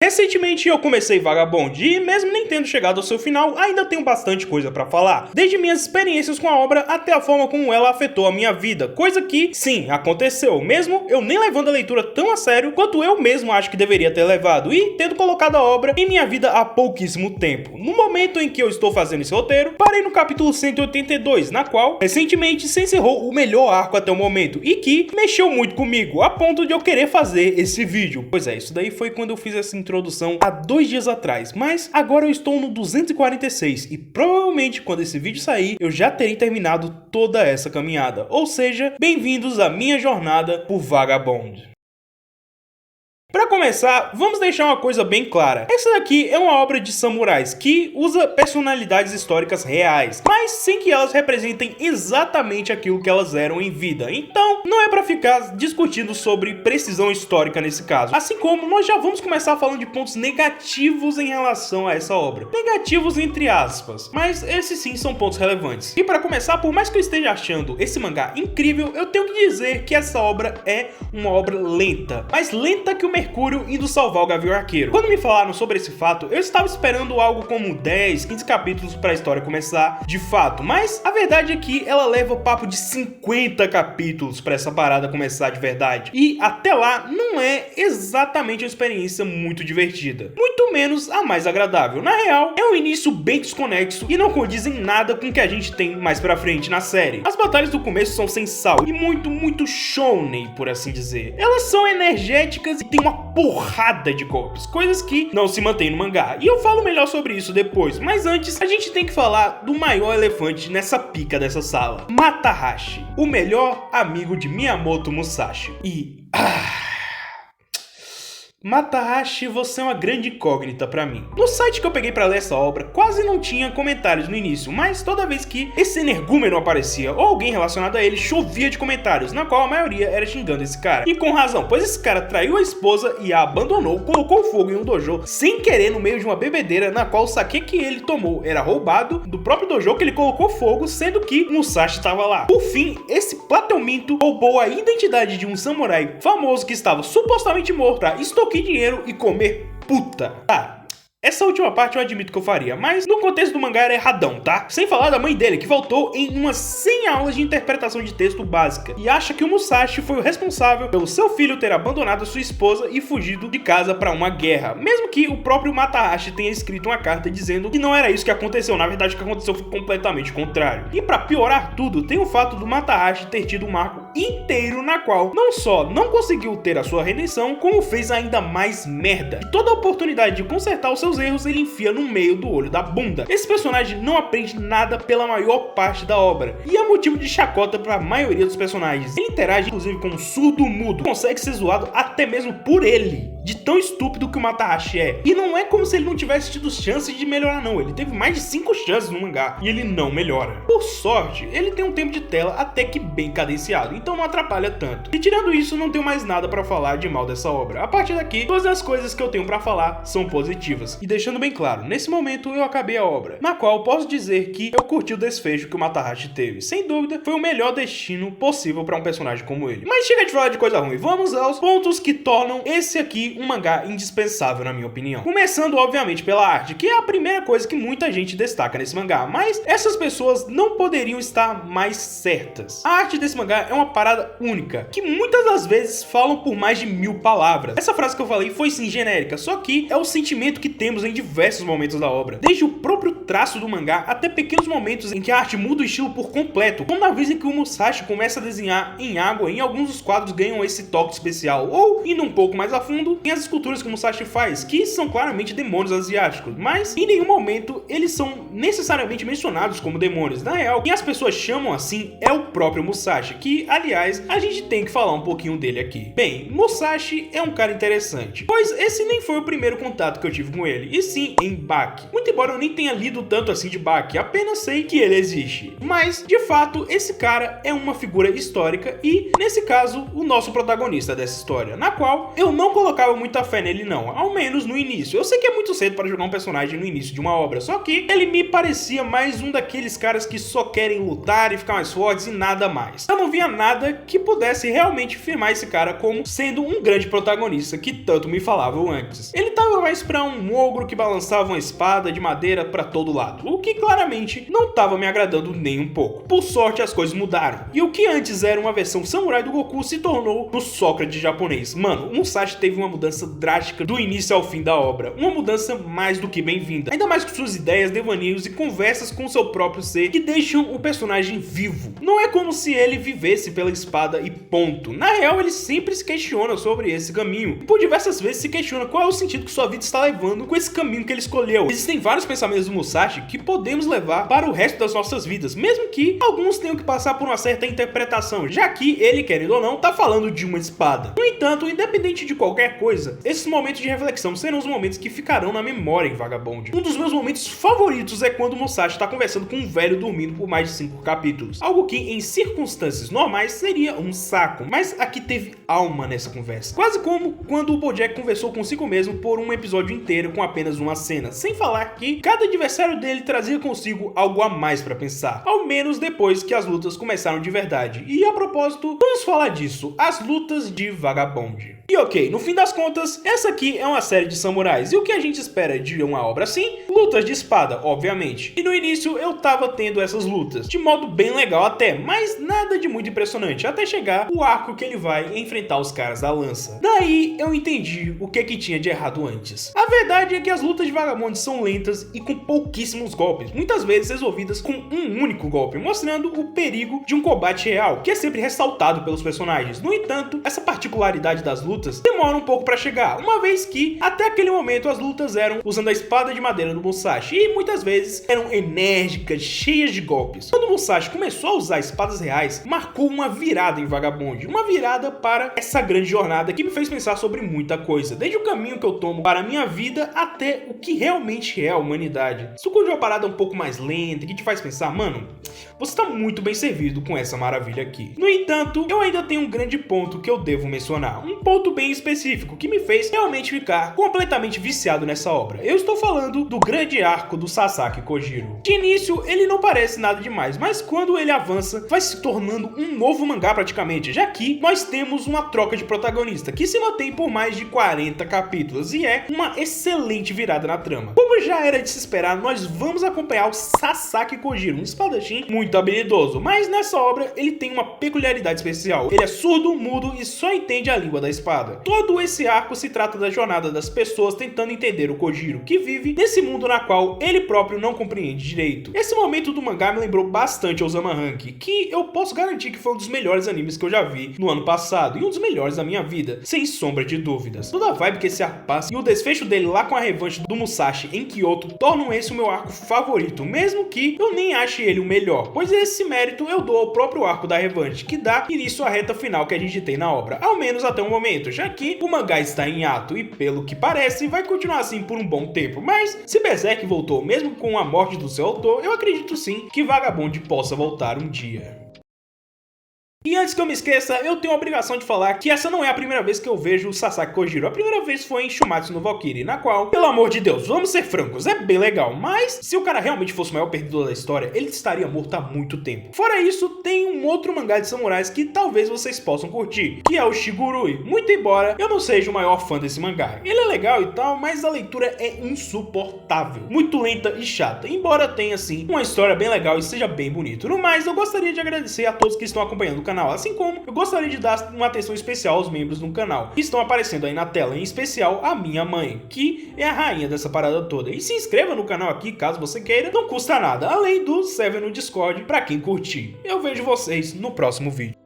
Recentemente eu comecei Vagabond e mesmo nem tendo chegado ao seu final, ainda tenho bastante coisa pra falar. Desde minhas experiências com a obra até a forma como ela afetou a minha vida, coisa que, sim, aconteceu, mesmo eu nem levando a leitura tão a sério quanto eu mesmo acho que deveria ter levado e tendo colocado a obra em minha vida há pouquíssimo tempo. No momento em que eu estou fazendo esse roteiro, parei no capítulo 182, na qual recentemente se encerrou o melhor arco até o momento e que mexeu muito comigo, a ponto de eu querer fazer esse vídeo. Pois é, isso daí foi quando eu fiz essa introdução há 2 dias atrás, mas agora eu estou no 246 e provavelmente quando esse vídeo sair eu já terei terminado toda essa caminhada, ou seja, bem-vindos à minha jornada por Vagabond. Para começar, vamos deixar uma coisa bem clara. Essa daqui é uma obra de samurais que usa personalidades históricas reais, mas sem que elas representem exatamente aquilo que elas eram em vida. Então, não é para ficar discutindo sobre precisão histórica nesse caso. Assim como nós já vamos começar falando de pontos negativos em relação a essa obra. Negativos entre aspas, mas esses sim são pontos relevantes. E para começar, por mais que eu esteja achando esse mangá incrível, eu tenho que dizer que essa obra é uma obra lenta. Mais lenta que o Mercúrio indo salvar o Gavião Arqueiro. Quando me falaram sobre esse fato, eu estava esperando algo como 10, 15 capítulos para a história começar de fato, mas a verdade é que ela leva papo de 50 capítulos para essa parada começar de verdade. E até lá não é exatamente uma experiência muito divertida, muito menos a mais agradável. Na real, é um início bem desconexo e não condiz em nada com o que a gente tem mais pra frente na série. As batalhas do começo são sem sal e muito shonen, por assim dizer. Elas são energéticas e tem uma porrada de golpes, coisas que não se mantém no mangá. E eu falo melhor sobre isso depois, mas antes a gente tem que falar do maior elefante nessa pica dessa sala. Matahashi, o melhor amigo de Miyamoto Musashi. Matahashi, você é uma grande incógnita pra mim. No site que eu peguei pra ler essa obra, quase não tinha comentários no início, mas toda vez que esse energúmeno aparecia ou alguém relacionado a ele, chovia de comentários, na qual a maioria era xingando esse cara. E com razão, pois esse cara traiu a esposa e a abandonou, colocou fogo em um dojo sem querer no meio de uma bebedeira, na qual o sake que ele tomou era roubado do próprio dojo que ele colocou fogo, sendo que Musashi estava lá. Por fim, esse Plateuminto roubou a identidade de um samurai famoso que estava supostamente morto pra extorquir dinheiro e comer puta. Essa última parte eu admito que eu faria, mas no contexto do mangá era erradão, tá? Sem falar da mãe dele, que voltou em umas 100 aulas de interpretação de texto básica e acha que o Musashi foi o responsável pelo seu filho ter abandonado sua esposa e fugido de casa para uma guerra, mesmo que o próprio Matahashi tenha escrito uma carta dizendo que não era isso que aconteceu. Na verdade, o que aconteceu foi completamente contrário. E para piorar tudo, tem o fato do Matahashi ter tido um arco inteiro na qual não só não conseguiu ter a sua redenção, como fez ainda mais merda. E toda a oportunidade de consertar os seus erros ele enfia no meio do olho da bunda. Esse personagem não aprende nada pela maior parte da obra e é motivo de chacota para a maioria dos personagens. Ele interage inclusive com um surdo-mudo, consegue ser zoado até mesmo por ele, de tão estúpido que o Matahashi é. E não é como se ele não tivesse tido chance de melhorar não, ele teve mais de 5 chances no mangá e ele não melhora. Por sorte, ele tem um tempo de tela até que bem cadenciado, então não atrapalha tanto. E tirando isso, não tenho mais nada para falar de mal dessa obra. A partir daqui, todas as coisas que eu tenho para falar são positivas. E deixando bem claro, nesse momento eu acabei a obra, na qual posso dizer que eu curti o desfecho que o Matahashi teve. Sem dúvida, foi o melhor destino possível para um personagem como ele. Mas chega de falar de coisa ruim, vamos aos pontos que tornam esse aqui um mangá indispensável na minha opinião. Começando obviamente pela arte, que é a primeira coisa que muita gente destaca nesse mangá, mas essas pessoas não poderiam estar mais certas. A arte desse mangá é uma parada única, que muitas das vezes falam por mais de 1000 palavras. Essa frase que eu falei foi sim genérica, só que é o sentimento que temos em diversos momentos da obra, desde o próprio traço do mangá até pequenos momentos em que a arte muda o estilo por completo, como na vez em que o Musashi começa a desenhar em água e alguns dos quadros ganham esse toque especial, ou indo um pouco mais a fundo, tem as esculturas que o Musashi faz, que são claramente demônios asiáticos, mas em nenhum momento eles são necessariamente mencionados como demônios. Na real, quem as pessoas chamam assim é o próprio Musashi, que aliás a gente tem que falar um pouquinho dele aqui. Bem, Musashi é um cara interessante, pois esse nem foi o primeiro contato que eu tive com ele, e sim em Baki. Muito embora eu nem tenha lido tanto assim de Baki, apenas sei que ele existe. Mas, de fato, esse cara é uma figura histórica e, nesse caso, o nosso protagonista dessa história, na qual eu não colocava botava muita fé nele não, ao menos no início. Eu sei que é muito cedo para jogar um personagem no início de uma obra, só que ele me parecia mais um daqueles caras que só querem lutar e ficar mais fortes e nada mais. Eu não via nada que pudesse realmente firmar esse cara como sendo um grande protagonista que tanto me falavam antes. Ele tava mais pra um ogro que balançava uma espada de madeira pra todo lado, o que claramente não tava me agradando nem um pouco. Por sorte as coisas mudaram, e o que antes era uma versão samurai do Goku se tornou no Sócrates japonês. Mano, o Musashi teve uma mudança drástica do início ao fim da obra, uma mudança mais do que bem-vinda, ainda mais com suas ideias, devaneios e conversas com seu próprio ser que deixam o personagem vivo. Não é como se ele vivesse pela espada e ponto. Na real, ele sempre se questiona sobre esse caminho, e por diversas vezes se questiona qual é o sentido que sua vida está levando com esse caminho que ele escolheu. Existem vários pensamentos do Musashi que podemos levar para o resto das nossas vidas, mesmo que alguns tenham que passar por uma certa interpretação, já que ele, querendo ou não, tá falando de uma espada. No entanto, independente de qualquer coisa, esses momentos de reflexão serão os momentos que ficarão na memória em Vagabond. Um dos meus momentos favoritos é quando o Musashi está conversando com um velho dormindo por mais de 5 capítulos, algo que em circunstâncias normais seria um saco, mas aqui teve alma nessa conversa, quase como quando o BoJack conversou consigo mesmo por um episódio inteiro com apenas uma cena, sem falar que cada adversário dele trazia consigo algo a mais pra pensar, ao menos depois que as lutas começaram de verdade. E a propósito, vamos falar disso, as lutas de Vagabond. E ok, no fim das contas, essa aqui é uma série de samurais, e o que a gente espera de uma obra assim? Lutas de espada, obviamente. E no início eu tava tendo essas lutas, de modo bem legal até, mas nada de muito impressionante, até chegar o arco que ele vai enfrentar os caras da lança. Daí eu entendi o que tinha de errado antes. A verdade é que as lutas de Vagabond são lentas e com pouquíssimos golpes, muitas vezes resolvidas com um único golpe, mostrando o perigo de um combate real, que é sempre ressaltado pelos personagens. No entanto, essa particularidade das lutas demora um pouco pra chegar, uma vez que até aquele momento as lutas eram usando a espada de madeira do Musashi e muitas vezes eram enérgicas, cheias de golpes. Quando o Musashi começou a usar espadas reais, marcou uma virada em Vagabond, uma virada para essa grande jornada que me fez pensar sobre muita coisa, desde o caminho que eu tomo para a minha vida até o que realmente é a humanidade. Isso quando é uma parada um pouco mais lenta, que te faz pensar, mano, você tá muito bem servido com essa maravilha aqui. No entanto, eu ainda tenho um grande ponto que eu devo mencionar, um ponto bem específico que me fez realmente ficar completamente viciado nessa obra. Eu estou falando do grande arco do Sasaki Kojiro. De início, ele não parece nada demais, mas quando ele avança, vai se tornando um novo mangá praticamente, já que nós temos uma troca de protagonista que se mantém por mais de 40 capítulos e é uma excelente virada na trama. Como já era de se esperar, nós vamos acompanhar o Sasaki Kojiro, um espadachim muito habilidoso, mas nessa obra ele tem uma peculiaridade especial. Ele é surdo, mudo e só entende a língua da espada. Todo esse arco se trata da jornada das pessoas tentando entender o Kojiro, que vive nesse mundo na qual ele próprio não compreende direito. Esse momento do mangá me lembrou bastante Osama Rank, que eu posso garantir que foi um dos melhores animes que eu já vi no ano passado e um dos melhores da minha vida, sem sombra de dúvidas. Toda a vibe que esse arco passa e o desfecho dele lá com a revanche do Musashi em Kyoto tornam esse o meu arco favorito, mesmo que eu nem ache ele o melhor, pois esse mérito eu dou ao próprio arco da revanche, que dá início à reta final que a gente tem na obra, ao menos até o momento, já que o mangá está em ato e, pelo que parece, vai continuar assim por um bom tempo. Mas se Berserk voltou mesmo com a morte do seu autor, eu acredito sim que Vagabond possa voltar um dia. E antes que eu me esqueça, eu tenho a obrigação de falar que essa não é a primeira vez que eu vejo o Sasaki Kojiro. A primeira vez foi em Shumatsu no Valkyrie, na qual, pelo amor de Deus, vamos ser francos, é bem legal, mas se o cara realmente fosse o maior perdedor da história, ele estaria morto há muito tempo. Fora isso, tem um outro mangá de samurais que talvez vocês possam curtir, que é o Shigurui. Muito embora eu não seja o maior fã desse mangá. Ele é legal e tal, mas a leitura é insuportável, muito lenta e chata, embora tenha, assim, uma história bem legal e seja bem bonito. No mais, eu gostaria de agradecer a todos que estão acompanhando o canal, assim como eu gostaria de dar uma atenção especial aos membros do canal que estão aparecendo aí na tela, em especial a minha mãe, que é a rainha dessa parada toda. E se inscreva no canal aqui, caso você queira, não custa nada, além do server no Discord para quem curtir. Eu vejo vocês no próximo vídeo.